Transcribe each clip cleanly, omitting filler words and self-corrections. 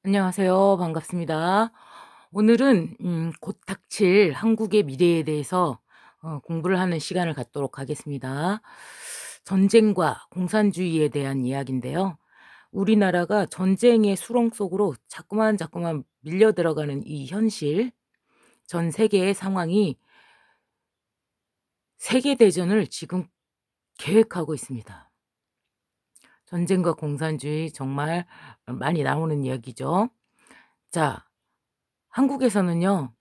안녕하세요. 반갑습니다. 오늘은 곧 닥칠 한국의 미래에 대해서 공부를 하는 시간을 갖도록 하겠습니다. 전쟁과 공산주의에 대한 이야기인데요. 우리나라가 전쟁의 수렁 속으로 자꾸만 밀려 들어가는 이 현실, 전 세계의 상황이 세계 대전을 지금 계획하고 있습니다. 전쟁과 공산주의 정말 많이 나오는 이야기죠. 자, 한국에서는요.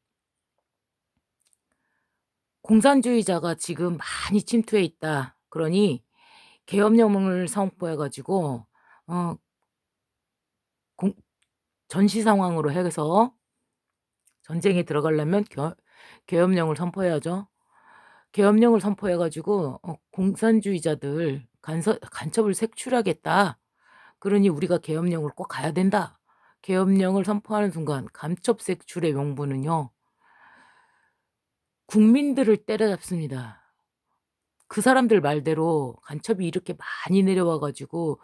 공산주의자가 지금 많이 침투해 있다. 그러니 계엄령을 선포해 가지고 어 공 전시 상황으로 해서 전쟁에 들어가려면 계엄령을 선포해야죠. 계엄령을 선포해 가지고 "공산주의자들 간첩을 색출하겠다. 그러니 우리가 계엄령을 꼭 가야 된다." 계엄령을 선포하는 순간 간첩 색출의 명분은요. 국민들을 때려잡습니다. 그 사람들 말대로 간첩이 이렇게 많이 내려와 가지고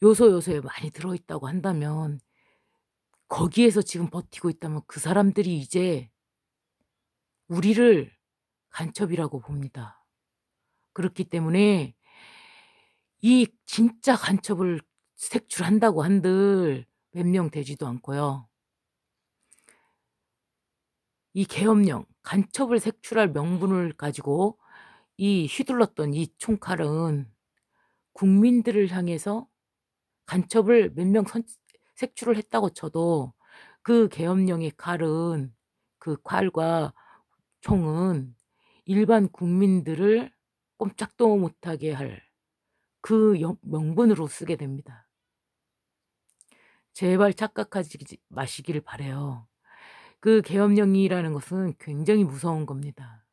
요소요소에 많이 들어 있다고 한다면, 거기에서 지금 버티고 있다면 그 사람들이 이제 우리를 간첩이라고 봅니다. 그렇기 때문에 이 진짜 간첩을 색출한다고 한들 몇 명 되지도 않고요. 이 계엄령, 간첩을 색출할 명분을 가지고 이 휘둘렀던 이 총칼은 국민들을 향해서 간첩을 몇 명 색출을 했다고 쳐도 그 계엄령의 칼은, 그 칼과 총은 일반 국민들을 꼼짝도 못하게 할 그 명분으로 쓰게 됩니다. 제발 착각하지 마시기를 바라요. 그 계엄령이라는 것은 굉장히 무서운 겁니다.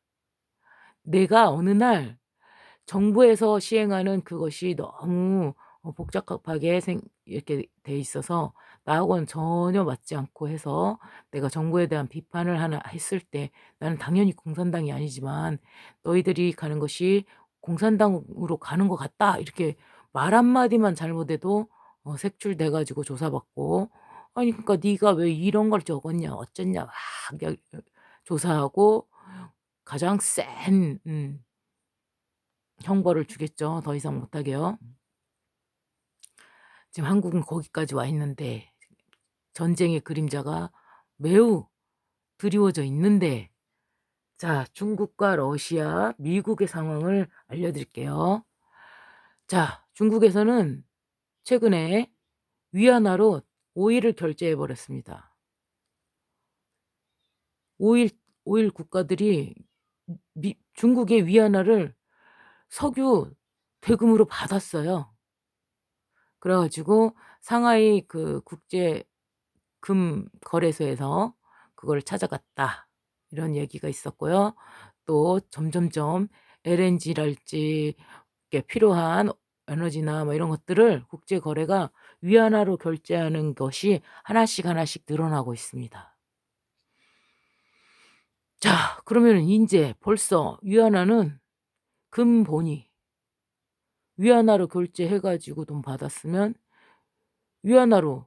내가 어느 날 정부에서 시행하는 그것이 너무 복잡하게 이렇게 돼 있어서 나하고는 전혀 맞지 않고 해서 내가 정부에 대한 비판을 하나 했을 때, 나는 당연히 공산당이 아니지만 "너희들이 가는 것이 공산당으로 가는 것 같다." 이렇게 말 한마디만 잘못해도 색출돼 가지고 조사받고, 아니 그러니까 "네가 왜 이런 걸 적었냐. 어쨌냐." 막 조사하고 가장 센 형벌을 주겠죠. 더 이상 못하게요. 지금 한국은 거기까지 와 있는데, 전쟁의 그림자가 매우 드리워져 있는데, 자, 중국과 러시아, 미국의 상황을 알려드릴게요. 자, 중국에서는 최근에 위안화로 오일을 결제해 버렸습니다. 오일 오일 국가들이 중국의 위안화를 석유 대금으로 받았어요. 그래 가지고 상하이 그 국제 금 거래소에서 그걸 찾아갔다, 이런 얘기가 있었고요. 또 점점점 LNG랄지 이게 필요한 에너지나 뭐 이런 것들을 국제 거래가 위안화로 결제하는 것이 하나씩 늘어나고 있습니다. 자, 그러면은 인제 벌써 위안화는 금본위 위안화로 결제해 가지고 돈 받았으면 위안화로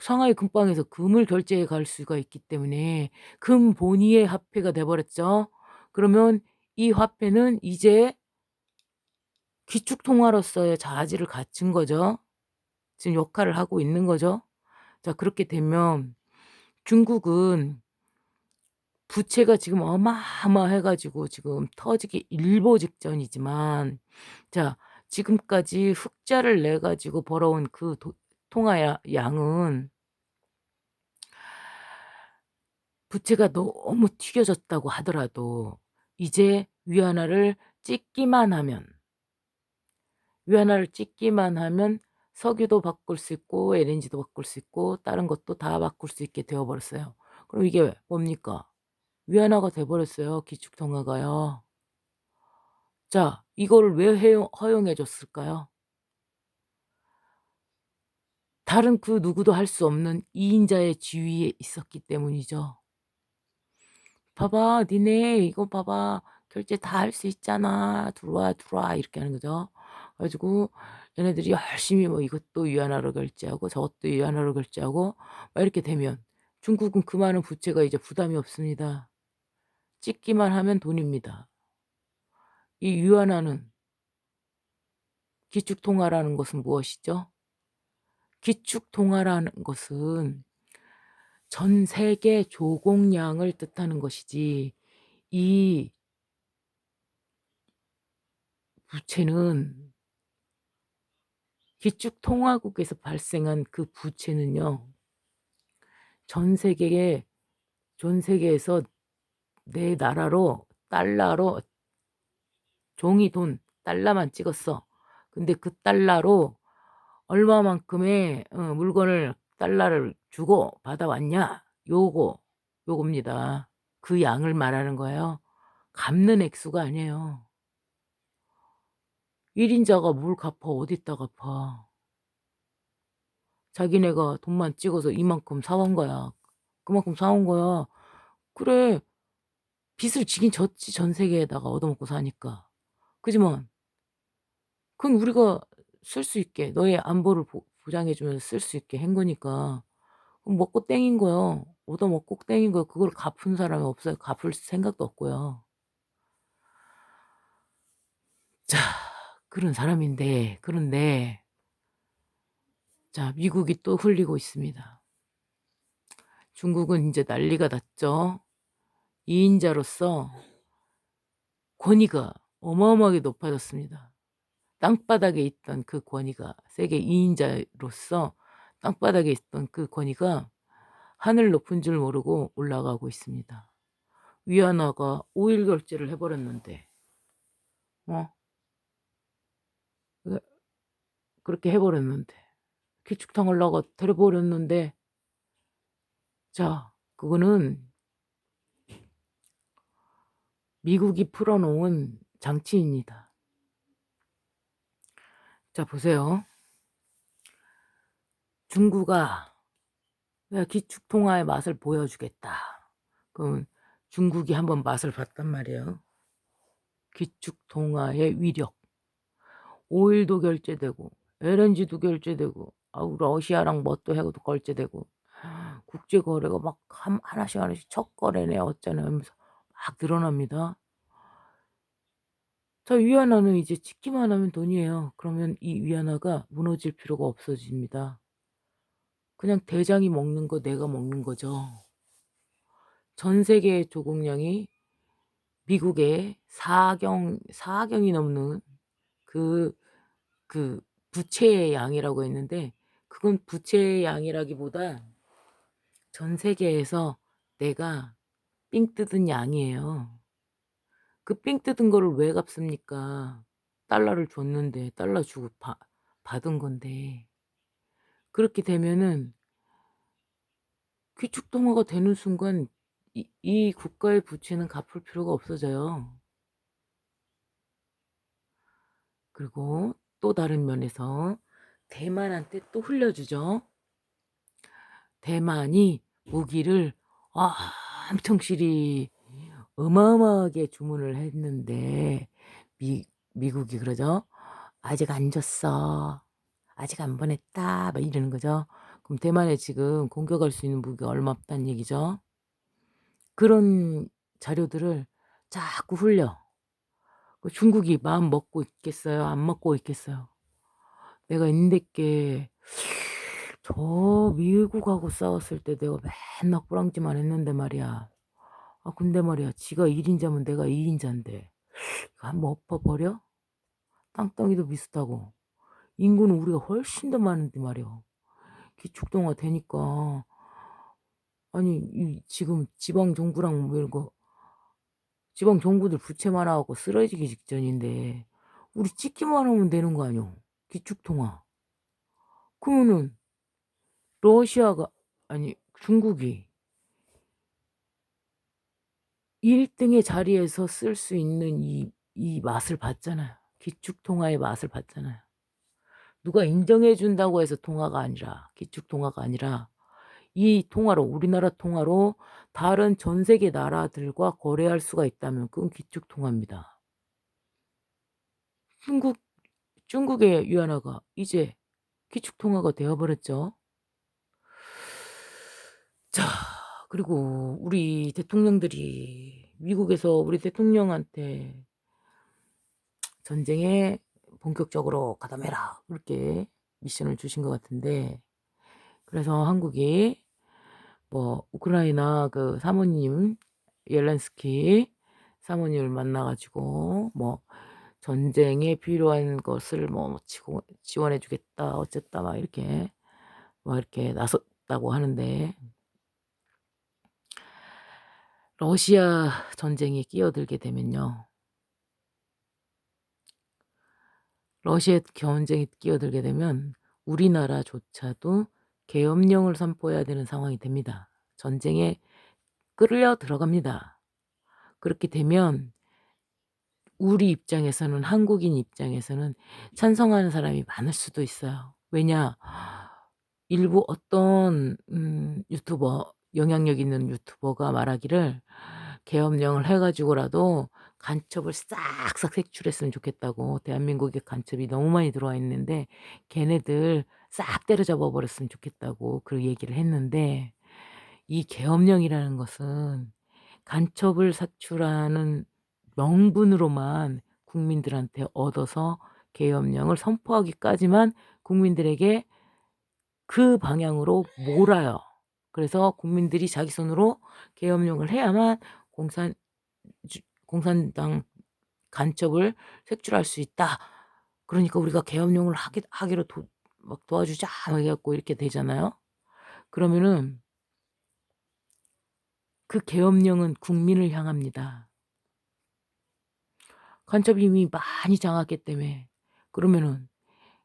상하이 금방에서 금을 결제해 갈 수가 있기 때문에 금 본위의 화폐가 돼 버렸죠. 그러면 이 화폐는 이제 기축통화로서의 자질을 갖춘 거죠. 지금 역할을 하고 있는 거죠. 자, 그렇게 되면 중국은 부채가 지금 어마어마해 가지고 지금 터지기 일보 직전이지만, 자, 지금까지 흑자를 내 가지고 벌어온 그 통화 양은, 부채가 너무 튀겨졌다고 하더라도 이제 위안화를 찍기만 하면 석유도 바꿀 수 있고 LNG도 바꿀 수 있고 다른 것도 다 바꿀 수 있게 되어 버렸어요. 그럼 이게 뭡니까? 위안화가 돼 버렸어요, 기축통화가요. 자, 이거를 왜 허용해 줬을까요? 다른 그 누구도 할 수 없는 2 인자의 지위에 있었기 때문이죠. "봐봐. 니네 이거 봐봐. 결제 다 할 수 있잖아. 들어와, 들어와." 이렇게 하는 거죠. 그래 가지고 얘네들이 열심히 뭐 이것도 위안화로 결제하고 저것도 위안화로 결제하고 막 이렇게 되면 중국은 그 많은 부채가 이제 부담이 없습니다. 찍기만 하면 돈입니다. 이 위안화는 기축통화라는 것은 무엇이죠? 기축통화라는 것은 전 세계 조공량을 뜻하는 것이지 이 부채는 기축통화국에서 발생한 그 부채는요. 전 세계에서 내 나라로 달러로 종이 돈 달러만 찍었어. 근데 그 달러로 얼마만큼의 물건을 달러를 주고 받아왔냐 요겁니다. 그 양을 말하는 거예요. 갚는 액수가 아니에요. 1 인자가 뭘 갚아 어디다 갚아. 자기네가 돈만 찍어서 이만큼 사 온 거야. 그만큼 사 온 거야. 그래 빚을 지긴 졌지 전 세계에다가 얻어먹고 사니까. 그지만 그건 우리가 쓸 수 있게 너의 안보를 보장해 주면서 쓸 수 있게 한 거니까 그럼 먹고 땡인 거예요. 얻어먹고 땡인 거예요. 그걸 갚은 사람이 없어요. 갚을 생각도 없고요. 자 그런 사람인데 그런데 자 미국이 또 흘리고 있습니다. 중국은 인제 난리가 났죠. 2 인자로서 권위가 어마어마하게 높아졌습니다. 땅바닥에 있던 그 권위가 세계 2 인자로서 땅바닥에 있던 그 권위가 하늘 높은 줄 모르고 올라가고 있습니다. 위안화가 5일 결제를 해 버렸는데 어 그 그렇게 해 버렸는데 기축통화라고 돼 버렸는데 자 그거는 미국이 풀어 놓은 장치입니다. 자 보세요. 중국아 "내가 기축통화의 맛을 보여주겠다." 그럼 중국이 한번 맛을 봤단 말이에요. 기축통화의 위력. 오일도 결제되고 LNG도 결제되고 아우 러시아랑 뭣도 해도 결제되고 국제 거래가 막 하나씩 하나씩 첫 거래네 어쩌네 하면서 막 늘어납니다. 자 위안화는 이제 찍기만 하면 돈이에요. 그러면 이 위안화가 무너질 필요가 없어집니다. 그냥 대장이 먹는 거 내가 먹는 거죠. 전 세계의 조공량이 미국의 사경이 넘는 그 부채의 양이라고 했는데 그건 부채의 양이라기보다 전 세계에서 내가 삥 뜯은 양이에요. 그 삥 뜯은 거를 왜 갚습니까? 달러를 줬는데 달러 주고 받은 건데. 그렇게 되면은 귀축통화가 되는 순간 이 국가의 부채는 갚을 필요가 없어져요. 그리고 또 다른 면에서 대만한테 또 흘려주죠. 대만이 무기를 엄청 실이 어마어마하게 주문을 했는데 미국이 그러죠. "아직 안 줬어. 아직 안 보냈다." 막 이러는 거죠. 그럼 대만에 지금 공격할 수 있는 무기가 얼마 없다는 얘기죠. 그런 자료들을 자꾸 흘려. 그 중국이 마음 먹고 있겠어요? 안 먹고 있겠어요? 내가 인데께 저 미국하고 싸웠을 때 내가 맨날 꾸랑지만 했는데 말이야. 근데 말이야 지가 1 인자면 내가 2 인자인데 이거 한번 엎어 버려? 땅덩이도 비슷하고 인구는 우리가 훨씬 더 많은데 말이야. 기축통화 되니까 아니 이 지금 지방 정부랑 뭐 이런 거 지방 정부들 부채 많아 갖고 쓰러지기 직전인데 우리 찍기만 하면 되는 거 아니야 기축통화. 그러면은 러시아가 아니 중국이 1 등의 자리에서 쓸 수 있는 이 맛을 봤잖아요. 기축통화의 맛을 봤잖아요. 누가 인정해 준다고 해서 통화가 아니라 기축 통화가 아니라 이 통화로 우리나라 통화로 다른 전 세계 나라들과 거래할 수가 있다면 그건 기축 통화입니다. 중국 중국의 위안화가 이제 기축통화가 되어 버렸죠. 자, 그리고 우리 대통령들이 미국에서 우리 대통령한테 "전쟁에 본격적으로 가담해라." 그렇게 미션을 주신 것 같은데, 그래서 한국이 뭐 우크라이나 그 사모님 옐렌스키 사모님을 만나 가지고 뭐 전쟁에 필요한 것을 뭐 지원해 주겠다 어쨌다 막 이렇게 나섰다고 하는데, 러시아 전쟁에 끼어들게 되면요. 러시아 전쟁에 끼어들게 되면 우리나라조차도 계엄령을 선포해야 되는 상황이 됩니다. 전쟁에 끌려 들어갑니다. 그렇게 되면 우리 입장에서는, 한국인 입장에서는 찬성하는 사람이 많을 수도 있어요. 왜냐? 일부 어떤 유튜버, 영향력 있는 유튜버가 말하기를 계엄령을 해 가지고라도 간첩을 싹싹 색출했으면 좋겠다고. 대한민국에 간첩이 너무 많이 들어와 있는데 걔네들 싹 때려잡아 버렸으면 좋겠다고 그 얘기를 했는데, 이 계엄령이라는 것은 간첩을 색출하는 명분으로만 국민들한테 얻어서 계엄령을 선포하기까지만 국민들에게 그 방향으로 몰아요. 그래서 국민들이 자기 손으로 계엄령을 해야만 공산 공산당 간첩을 색출할 수 있다. 그러니까 우리가 계엄령을 하기로 막 도와주자 막 해 갖고 이렇게 되잖아요. 그러면은 그 계엄령은 국민을 향합니다. 간첩이 이미 많이 장악했기 때문에. 그러면은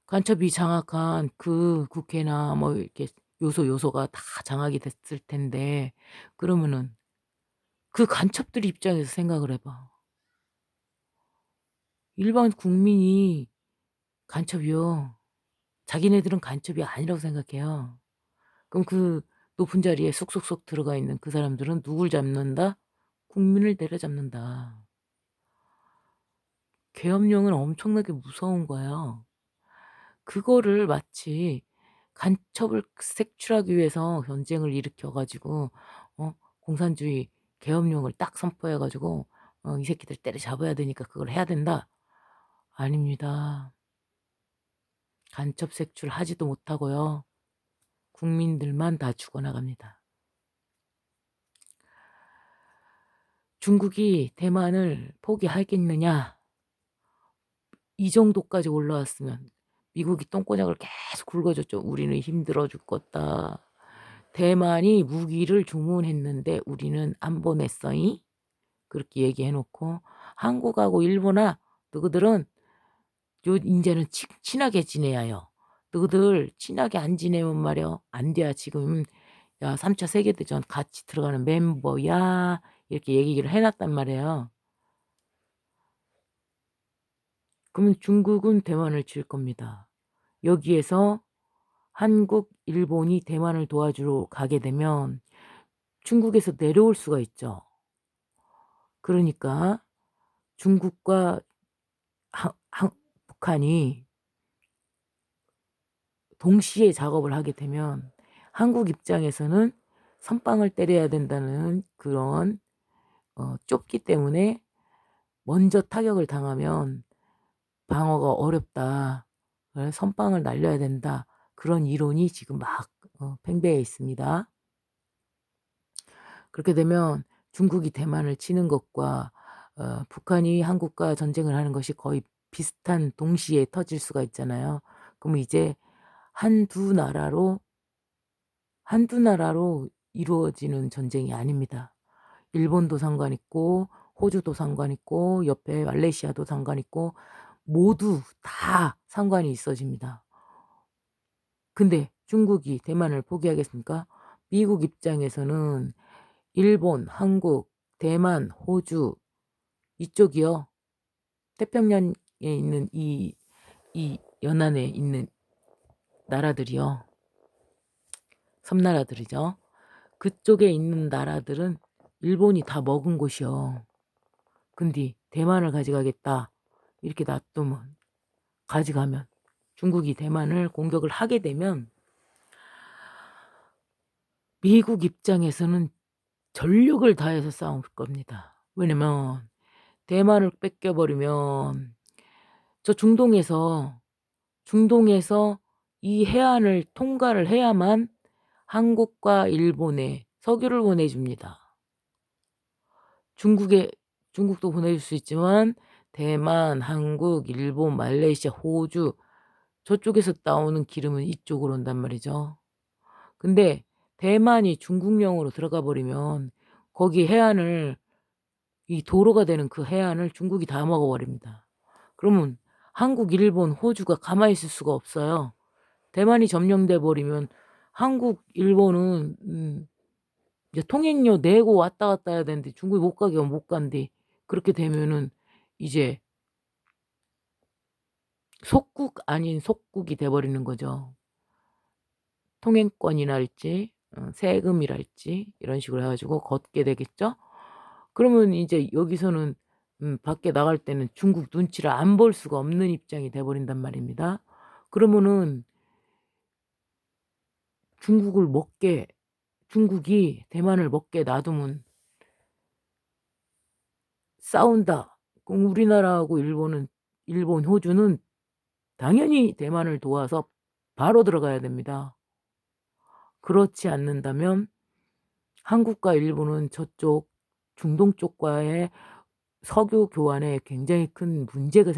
간첩이 장악한 그 국회나 뭐 이렇게 요소가 다 장악이 됐을 텐데, 그러면은 그 간첩들 입장에서 생각을 해 봐. 일반 국민이 간첩이요. 자기네들은 간첩이 아니라고 생각해요. 그럼 그 높은 자리에 쏙쏙쏙 들어가 있는 그 사람들은 누굴 잡는다? 국민을 때려잡는다. 계엄령은 엄청나게 무서운 거예요. 그거를 마치 간첩을 색출하기 위해서 전쟁을 일으켜 가지고 공산주의 계엄령을 딱 선포해 가지고 "이 새끼들 때려잡아야 되니까 그걸 해야 된다." 아닙니다. 간첩 색출하지도 못하고요. 국민들만 다 죽어나갑니다. 중국이 대만을 포기하겠느냐? 이 정도까지 올라왔으면 미국이 똥꼬장을 계속 굵어줬죠. "우리는 힘들어 죽겠다. 대만이 무기를 주문했는데 우리는 안 보냈어이." 그렇게 얘기해 놓고 한국하고 일본아 너희들은 요 인제는 친하게 지내야 해요. 너희들 친하게 안 지내면 말이야 안 돼. 지금 야 3차 세계대전 같이 들어가는 멤버야. 이렇게 얘기를 해 놨단 말이에요. 그러면 중국은 대만을 질 겁니다. 여기에서 한국, 일본이 대만을 도와주러 가게 되면 중국에서 내려올 수가 있죠. 그러니까 중국과 한 북한이 동시에 작업을 하게 되면 한국 입장에서는 선빵을 때려야 된다는 그런 좁기 때문에 먼저 타격을 당하면 방어가 어렵다. 그래서 선빵을 날려야 된다. 그런 이론이 지금 막 팽배해 있습니다. 그렇게 되면 중국이 대만을 치는 것과 북한이 한국과 전쟁을 하는 것이 거의 비슷한 동시에 터질 수가 있잖아요. 그러면 이제 한두 나라로 이루어지는 전쟁이 아닙니다. 일본도 상관 있고 호주도 상관 있고 옆에 말레이시아도 상관 있고 모두 다 상관이 있어집니다. 근데 중국이 대만을 포기하겠습니까? 미국 입장에서는 일본, 한국, 대만, 호주 이쪽이요. 태평양에 있는 이 연안에 있는 나라들이요. 섬나라들이죠. 그쪽에 있는 나라들은 일본이 다 먹은 곳이요. 근데 대만을 가져가겠다 이렇게 놔두면 가져가면, 중국이 대만을 공격을 하게 되면 미국 입장에서는 전력을 다해서 싸울 겁니다. 왜냐면 대만을 뺏겨버리면 저 중동에서 이 해안을 통과를 해야만 한국과 일본에 석유를 보내줍니다. 중국도 보내줄 수 있지만 대만, 한국, 일본, 말레이시아, 호주 저쪽에서 나오는 기름은 이쪽으로 온단 말이죠. 근데 대만이 중국령으로 들어가 버리면 거기 해안을, 이 도로가 되는 그 해안을 중국이 다 먹어버립니다. 그러면 한국, 일본, 호주가 가만히 있을 수가 없어요. 대만이 점령돼 버리면 한국, 일본은 이제 통행료 내고 왔다 갔다 해야 되는데 중국이 못 가게 하면 못 간대. 그렇게 되면은 이제 속국 아닌 속국이 돼 버리는 거죠. 통행권이랄지 세금이랄지 이런 식으로 해 가지고 걷게 되겠죠. 그러면 이제 여기서는 밖에 나갈 때는 중국 눈치를 안 볼 수가 없는 입장이 돼 버린단 말입니다. 그러면은 중국이 대만을 먹게 놔두면 싸운다. 그럼 우리나라하고 일본, 호주는 당연히 대만을 도와서 바로 들어가야 됩니다. 그렇지 않는다면 한국과 일본은 저쪽 중동 쪽과의 석유 교환에 굉장히 큰 문제가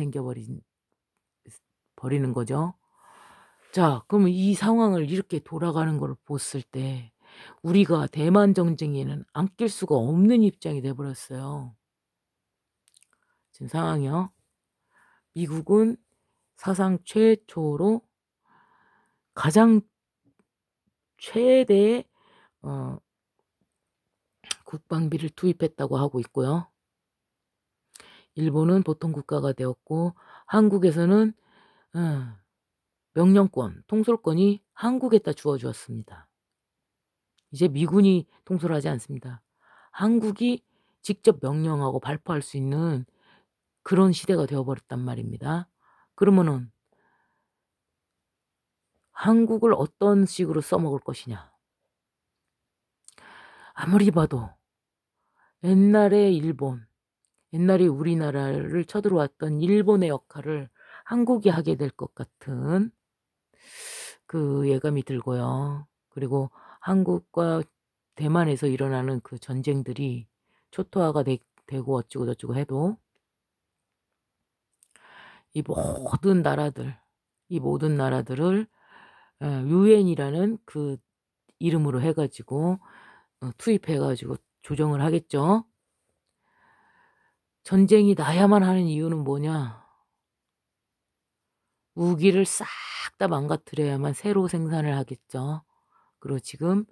버리는 거죠. 자, 그러면 이 상황을 이렇게 돌아가는 걸 봤을 때 우리가 대만 정쟁에는 안 낄 수가 없는 입장이 돼 버렸어요. 지금 상황이요. 미국은 사상 최초로 가장 최대의 국방비를 투입했다고 하고 있고요. 일본은 보통 국가가 되었고 한국에서는 명령권, 통솔권이 한국에다 주어졌습니다. 이제 미군이 통솔하지 않습니다. 한국이 직접 명령하고 발표할 수 있는 그런 시대가 되어버렸단 말입니다. 그러면은 한국을 어떤 식으로 써먹을 것이냐. 아무리 봐도 옛날에 우리나라를 쳐들어왔던 일본의 역할을 한국이 하게 될 것 같은 그 예감이 들고요. 그리고 한국과 대만에서 일어나는 그 전쟁들이 초토화가 되고 어쩌고 저쩌고 해도 이 모든 나라들을 유엔이라는 그 이름으로 해가지고 투입해가지고 조정을 하겠죠. 전쟁이 나야만 하는 이유는 뭐냐? 무기를 싹 다 망가뜨려야만 새로 생산을 하겠죠. 그리고 지금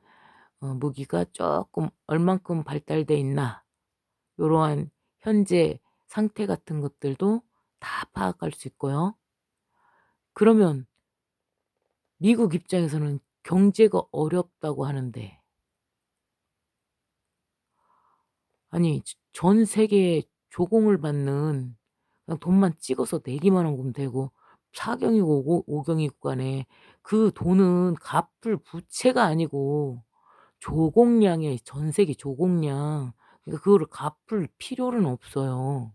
무기가 조금 얼만큼 발달돼 있나 요러한 현재 상태 같은 것들도 다 파악할 수 있고요. 그러면 미국 입장에서는 경제가 어렵다고 하는데 아니 전 세계에 조공을 받는 그냥 돈만 찍어서 내기만 하면 되고 사경이고 오경이고 간에 그 돈은 갚을 부채가 아니고 조공량이에요. 전 세계 조공량. 그러니까 그거를 갚을 필요는 없어요.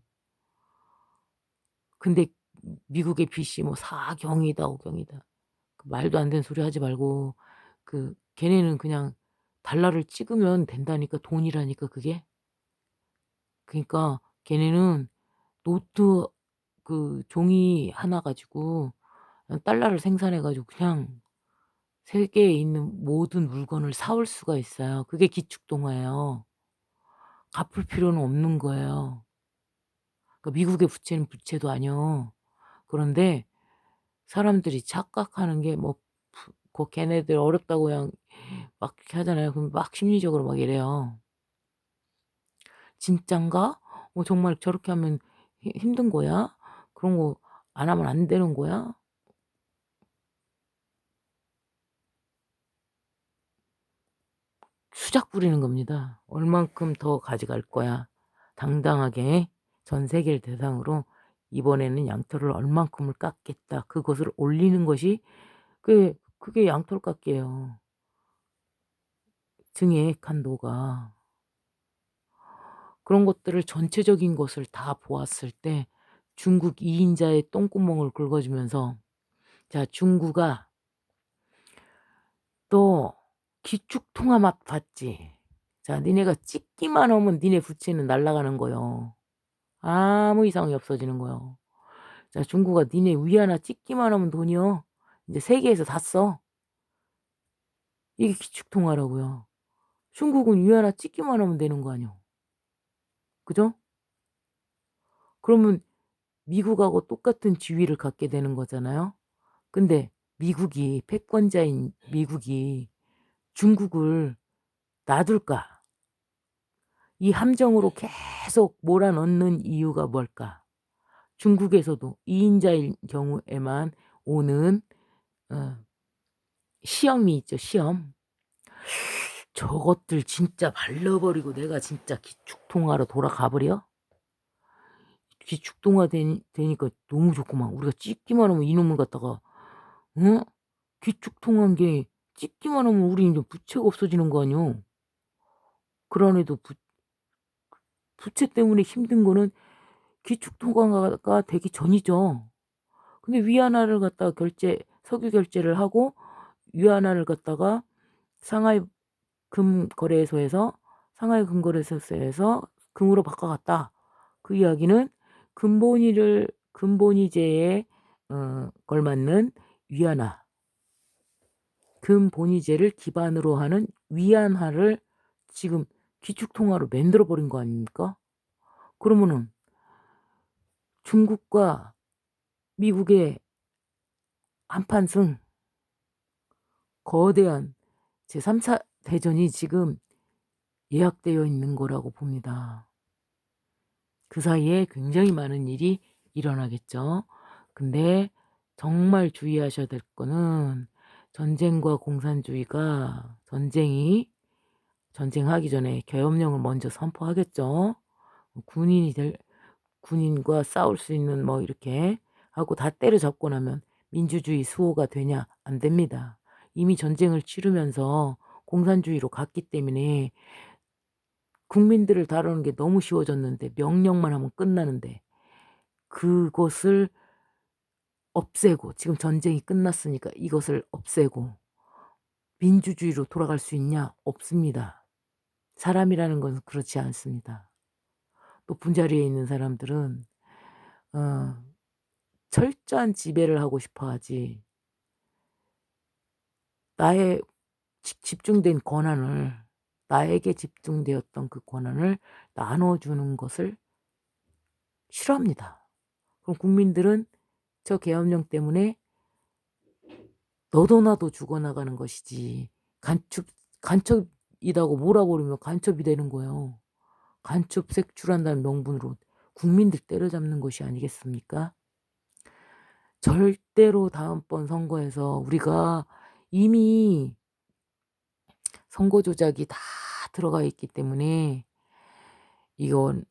근데 미국의 빚이 뭐 사경이다 오경이다. 그 말도 안 되는 소리 하지 말고 걔네는 그냥 달러를 찍으면 된다니까 돈이라니까 그게. 그러니까 걔네는 노트 종이 하나 가지고 달러를 생산해 가지고 그냥 세계에 있는 모든 물건을 사올 수가 있어요. 그게 기축통화예요. 갚을 필요는 없는 거예요. 그러니까 미국의 부채는 부채도 아니요. 그런데 사람들이 착각하는 게 뭐 걔네들 어렵다고 그냥 막 이렇게 하잖아요. 그럼 막 심리적으로 막 이래요. '진짠가? 정말 저렇게 하면 힘든 거야? 그런 거 안 하면 안 되는 거야?' 수작 부리는 겁니다. "얼만큼 더 가져갈 거야." 당당하게 전 세계를 대상으로 이번에는 양털을 얼만큼을 깎겠다. 그것을 올리는 것이 그게 양털 깎기예요. 증액 한도가. 그런 것들을 전체적인 것을 다 보았을 때 중국 2 인자의 똥구멍을 긁어주면서 자 중국아 너 기축통화 맛 봤지? 자 니네가 찍기만 하면 니네 부채는 날아가는 거요. 아무 이상이 없어지는 거요. 자 중국아 니네 위하나 찍기만 하면 돈이요. 이제 세계에서 다 써. 이게 기축통화라고요. 중국은 위하나 찍기만 하면 되는 거 아니요. 그죠? 그러면 미국하고 똑같은 지위를 갖게 되는 거잖아요. 근데 미국이 패권자인 미국이 중국을 놔둘까? 이 함정으로 계속 몰아넣는 이유가 뭘까? 중국에서도 2 인자일 경우에만 오는 어 시험이 있죠, 시험. 저것들 진짜 말려버리고 내가 진짜 기축통화로 돌아가 버려? 기축통화 되니까 너무 좋구만. 우리가 찍기만 하면 이놈을 갖다가 어? 기축통화인 게 찍기만 하면 우리 인제 부채가 없어지는 거 아니요. 그런에도 부채 때문에 힘든 거는 기축통화가 되기 전이죠. 근데 위안화를 갖다가 석유 결제를 하고 위안화를 갖다가 상하이 금거래소에서 상하이 금거래소에서 금으로 바꿔갔다. 그 이야기는 금본위제에 걸맞는 위안화, 금본위제를 기반으로 하는 위안화를 지금 기축통화로 만들어 버린 거 아닙니까? 그러면은 중국과 미국의 한판승 거대한 제3 차 대전이 지금 예약되어 있는 거라고 봅니다. 그 사이에 굉장히 많은 일이 일어나겠죠. 근데 정말 주의하셔야 될 거는 전쟁과 공산주의가 전쟁하기 전에 계엄령을 먼저 선포하겠죠. 군인과 싸울 수 있는 뭐 이렇게 하고 다 때려잡고 나면 민주주의 수호가 되냐? 안 됩니다. 이미 전쟁을 치르면서 공산주의로 갔기 때문에 국민들을 다루는 게 너무 쉬워졌는데 명령만 하면 끝나는데 그것을 없애고 지금 전쟁이 끝났으니까 이것을 없애고 민주주의로 돌아갈 수 있냐? 없습니다. 사람이라는 건 그렇지 않습니다. 높은 자리에 있는 사람들은 어 철저한 지배를 하고 싶어 하지 나의 집중된 권한을 나에게 집중되었던 그 권한을 나눠주는 것을 싫어합니다. 그럼 국민들은 저 계엄령 때문에 너도 나도 죽어나가는 것이지 간첩이라고 몰아버리면 간첩이 되는 거예요. 간첩 색출한다는 명분으로 국민들 때려잡는 것이 아니겠습니까? 절대로 다음번 선거에서 우리가 이미 선거 조작이 다 들어가 있기 때문에 이건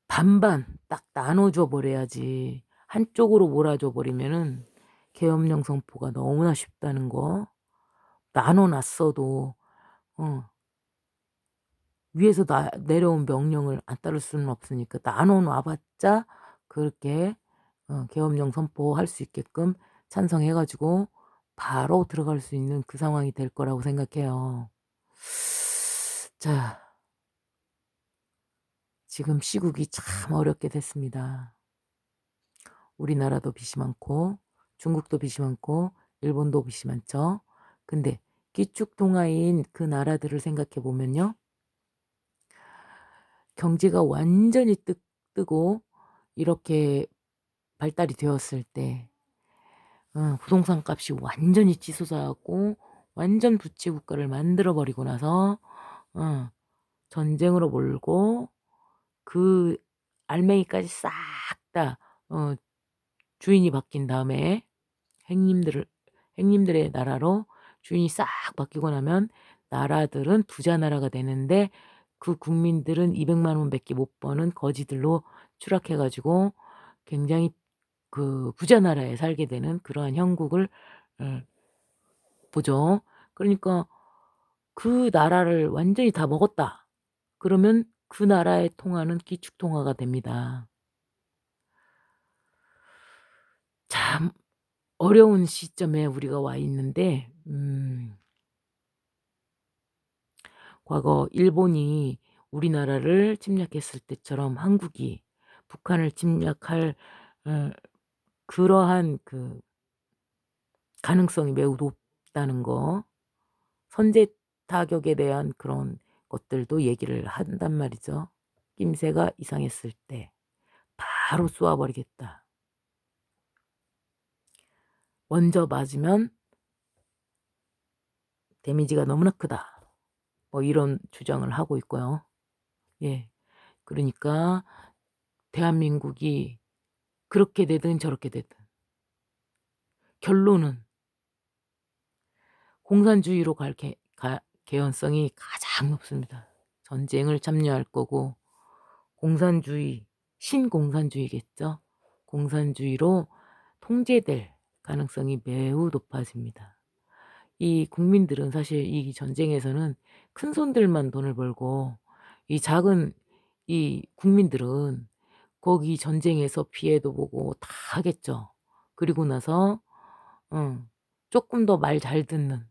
반반 딱 나눠줘 버려야지 한쪽으로 몰아줘 버리면은 계엄령 선포가 너무나 쉽다는 거. 나눠 놨어도 위에서 내려온 명령을 안 따를 수는 없으니까 나눠 놔봤자 그렇게 계엄령 선포할 수 있게끔 찬성해 가지고 바로 들어갈 수 있는 그 상황이 될 거라고 생각해요. 자 지금 시국이 참 어렵게 됐습니다. 우리나라도 빚이 많고 중국도 빚이 많고 일본도 빚이 많죠. 근데 기축통화인 그 나라들을 생각해 보면요. 경제가 완전히 뜨고 이렇게 발달이 되었을 때 부동산 값이 완전히 치솟아갖고 완전 부채 국가를 만들어 버리고 나서 전쟁으로 몰고 그 알맹이까지 싹 다 주인이 바뀐 다음에 행님들의 나라로 주인이 싹 바뀌고 나면 나라들은 부자 나라가 되는데 그 국민들은 200만 원밖에 못 버는 거지들로 추락해 가지고 굉장히 그 부자 나라에 살게 되는 그러한 형국을 어 보죠. 그러니까 그 나라를 완전히 다 먹었다. 그러면 그 나라의 통화는 기축통화가 됩니다. 참 어려운 시점에 우리가 와 있는데 과거 일본이 우리나라를 침략했을 때처럼 한국이 북한을 침략할 어 그러한 그 가능성이 매우 높다는 거, 선제 타격에 대한 그런 것들도 얘기를 한단 말이죠. "낌새가 이상했을 때 바로 쏘아 버리겠다. 먼저 맞으면 데미지가 너무나 크다." 뭐 이런 주장을 하고 있고요. 예. 그러니까 대한민국이 그렇게 되든 저렇게 되든 결론은 공산주의로 갈 개연성이 가장 높습니다. 전쟁을 참여할 거고 공산주의, 신공산주의겠죠. 공산주의로 통제될 가능성이 매우 높아집니다. 이 국민들은 사실 이 전쟁에서는 큰 손들만 돈을 벌고 이 작은 이 국민들은 거기 전쟁에서 피해도 보고 다 하겠죠. 그리고 나서 쪼끔 더 말 잘 듣는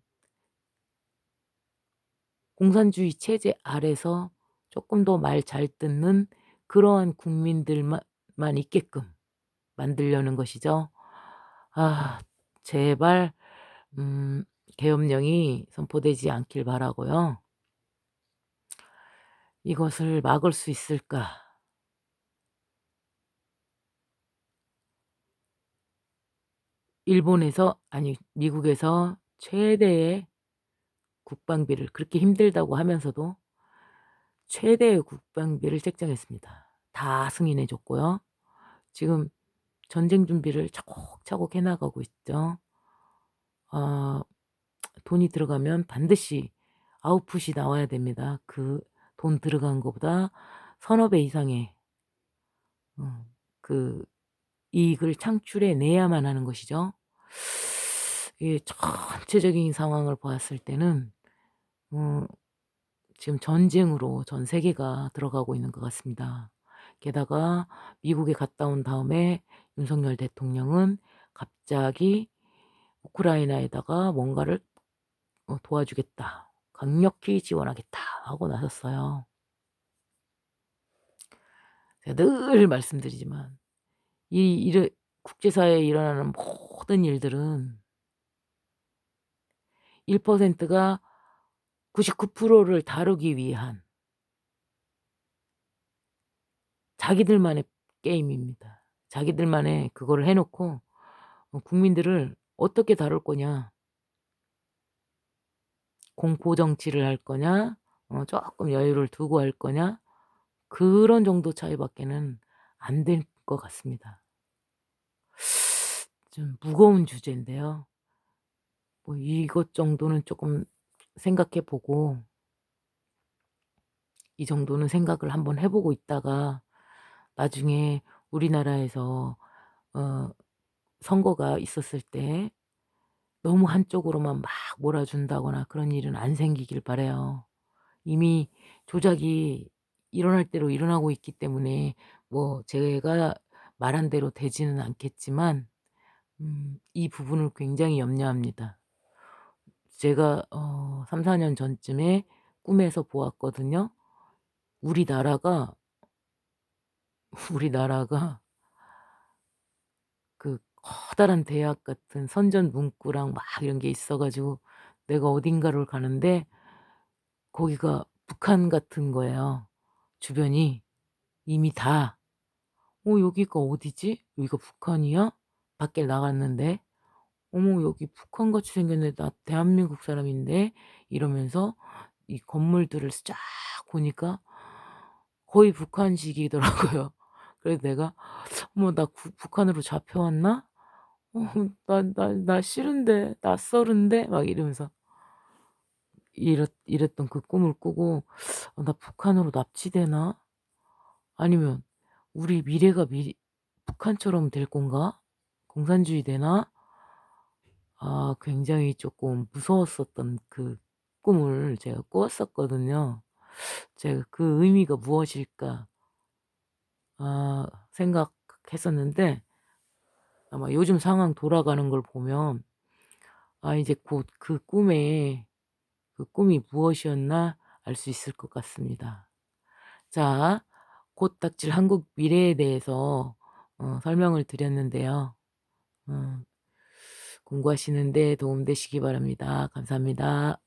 공산주의 체제 아래서 쪼끔 더 말 잘 듣는 그러한 국민들만 있게끔 만들려는 것이죠. 아 제발 음 계엄령이 선포되지 않길 바라고요. 이것을 막을 수 있을까? 일본에서 아니 미국에서 최대의 국방비를, 그렇게 힘들다고 하면서도 최대의 국방비를 책정했습니다. 다 승인해 줬고요. 지금 전쟁 준비를 차곡차곡 해 나가고 있죠. 어 돈이 들어가면 반드시 아웃풋이 나와야 됩니다. 그 돈 들어간 것보다 서너 배 이상의 그 이익을 창출해 내야만 하는 것이죠. 이 전체적인 상황을 보았을 때는 어 지금 전쟁으로 전 세계가 들어가고 있는 것 같습니다. 게다가 미국에 갔다 온 다음에 윤석열 대통령은 갑자기 우크라이나에다가 뭔가를 도와주겠다. 강력히 지원하겠다 하고 나섰어요. 제가 늘 말씀드리지만 국제사회에 일어나는 모든 일들은 1%가 99%를 다루기 위한 자기들만의 게임입니다. 자기들만의 그거를 해 놓고 국민들을 어떻게 다룰 거냐, 공포 정치를 할 거냐, 쪼끔 여유를 두고 할 거냐, 그런 정도 차이밖에는 안 될 것 같습니다. 좀 무거운 주제인데요. 뭐 이것 정도는 쪼끔 생각해 보고, 이 정도는 생각을 한번 해 보고 있다가 나중에 우리나라에서 어 선거가 있었을 때 너무 한쪽으로만 막 몰아준다거나 그런 일은 안 생기길 바라요. 이미 조작이 일어날 대로 일어나고 있기 때문에 뭐 제가 말한 대로 되지는 않겠지만 이 부분을 굉장히 염려합니다. 제가 3-4년 전쯤에 꿈에서 보았거든요. 우리나라가 우리나라가 그 커다란 대학 같은 선전 문구랑 막 이런 게 있어 가지고 내가 어딘가를 가는데 거기가 북한 같은 거예요, 주변이. 이미 다 여기가 어디지? 여기가 북한이야?' 밖에 나갔는데 '어머 여기 북한같이 생겼네. 나 대한민국 사람인데.' 이러면서 이 건물들을 쫙 보니까 거의 북한식이더라고요. 그래서 내가 '어머 나 북한으로 잡혀왔나? 나 싫은데. 낯설은데?' 막 이러면서 이랬던 그 꿈을 꾸고 '나 북한으로 납치되나? 아니면 우리 미래가 북한처럼 될 건가? 공산주의 되나?' 굉장히 조금 무서웠었던 그 꿈을 제가 꾸었었거든요. 제가 '그 의미가 무엇일까?' 생각했었는데, 아마 요즘 상황 돌아가는 걸 보면 이제 곧 그 꿈이 무엇이었나 알 수 있을 것 같습니다. 자, 곧 닥칠 한국 미래에 대해서 설명을 드렸는데요. 어 공부하시는 데 도움 되시기 바랍니다. 감사합니다.